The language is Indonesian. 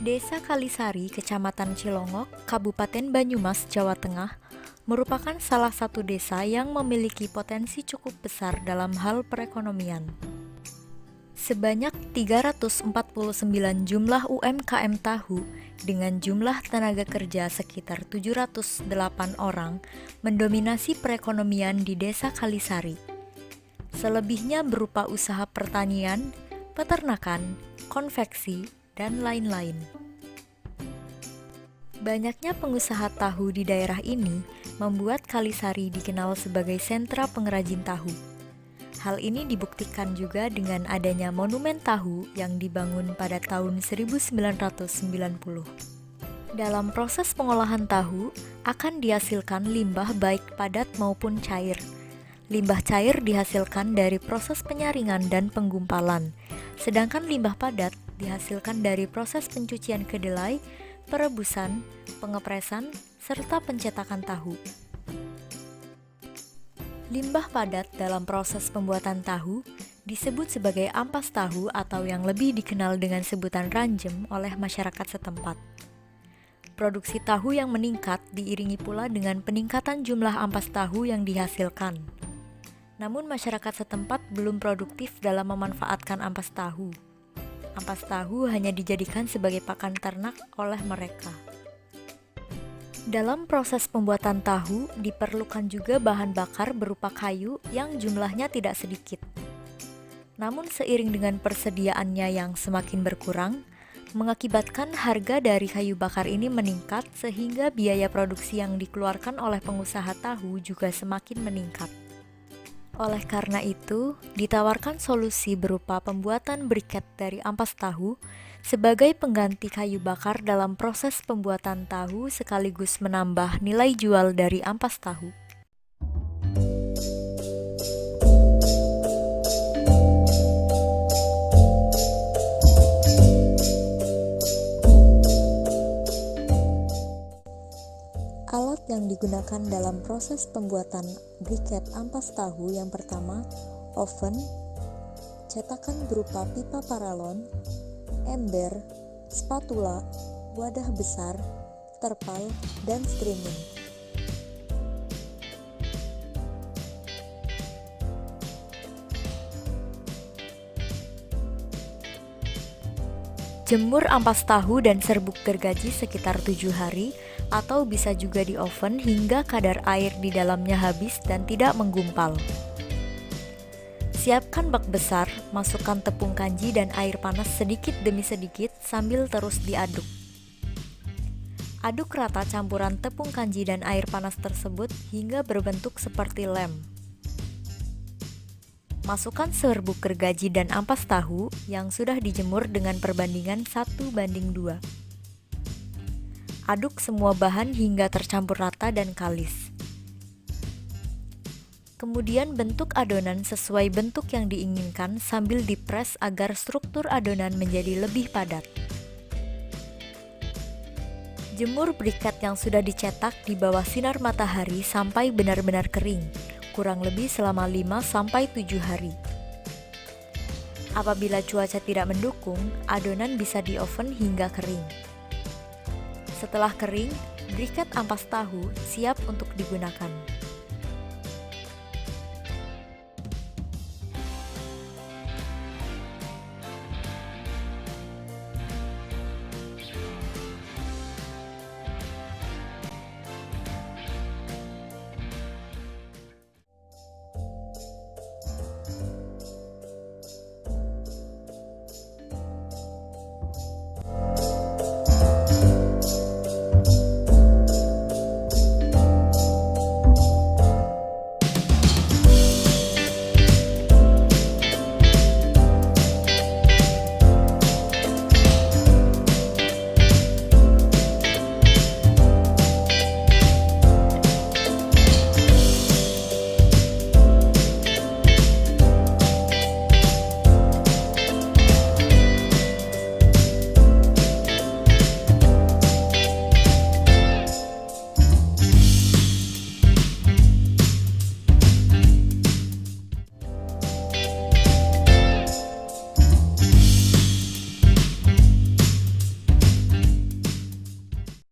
Desa Kalisari, Kecamatan Cilongok, Kabupaten Banyumas, Jawa Tengah, merupakan salah satu desa yang memiliki potensi cukup besar dalam hal perekonomian. Sebanyak 349 jumlah UMKM tahu dengan jumlah tenaga kerja sekitar 708 orang mendominasi perekonomian di Desa Kalisari. Selebihnya berupa usaha pertanian, peternakan, konveksi, dan lain-lain. Banyaknya pengusaha tahu di daerah ini membuat Kalisari dikenal sebagai sentra pengrajin tahu. Hal ini dibuktikan juga dengan adanya monumen tahu yang dibangun pada tahun 1990. Dalam proses pengolahan tahu, akan dihasilkan limbah baik padat maupun cair. Limbah cair dihasilkan dari proses penyaringan dan penggumpalan, sedangkan limbah padat dihasilkan dari proses pencucian kedelai, perebusan, pengepresan, serta pencetakan tahu. Limbah padat dalam proses pembuatan tahu disebut sebagai ampas tahu atau yang lebih dikenal dengan sebutan ranjem oleh masyarakat setempat. Produksi tahu yang meningkat diiringi pula dengan peningkatan jumlah ampas tahu yang dihasilkan. Namun masyarakat setempat belum produktif dalam memanfaatkan ampas tahu. Ampas tahu hanya dijadikan sebagai pakan ternak oleh mereka. Dalam proses pembuatan tahu, diperlukan juga bahan bakar berupa kayu yang jumlahnya tidak sedikit. Namun seiring dengan persediaannya yang semakin berkurang, mengakibatkan harga dari kayu bakar ini meningkat sehingga biaya produksi yang dikeluarkan oleh pengusaha tahu juga semakin meningkat. Oleh karena itu, ditawarkan solusi berupa pembuatan briket dari ampas tahu sebagai pengganti kayu bakar dalam proses pembuatan tahu sekaligus menambah nilai jual dari ampas tahu. Alat yang digunakan dalam proses pembuatan briket ampas tahu yang pertama, oven, cetakan berupa pipa paralon, ember, spatula, wadah besar, terpal, dan streaming. Jemur ampas tahu dan serbuk gergaji sekitar 7 hari atau bisa juga di oven hingga kadar air di dalamnya habis dan tidak menggumpal. Siapkan bak besar, masukkan tepung kanji dan air panas sedikit demi sedikit sambil terus diaduk. Aduk rata campuran tepung kanji dan air panas tersebut hingga berbentuk seperti lem. Masukkan serbuk gergaji dan ampas tahu yang sudah dijemur dengan perbandingan 1:2. Aduk semua bahan hingga tercampur rata dan kalis. Kemudian bentuk adonan sesuai bentuk yang diinginkan sambil dipres agar struktur adonan menjadi lebih padat. Jemur briket yang sudah dicetak di bawah sinar matahari sampai benar-benar kering, kurang lebih selama 5-7 hari. Apabila cuaca tidak mendukung, adonan bisa di oven hingga kering. Setelah kering, briket ampas tahu siap untuk digunakan.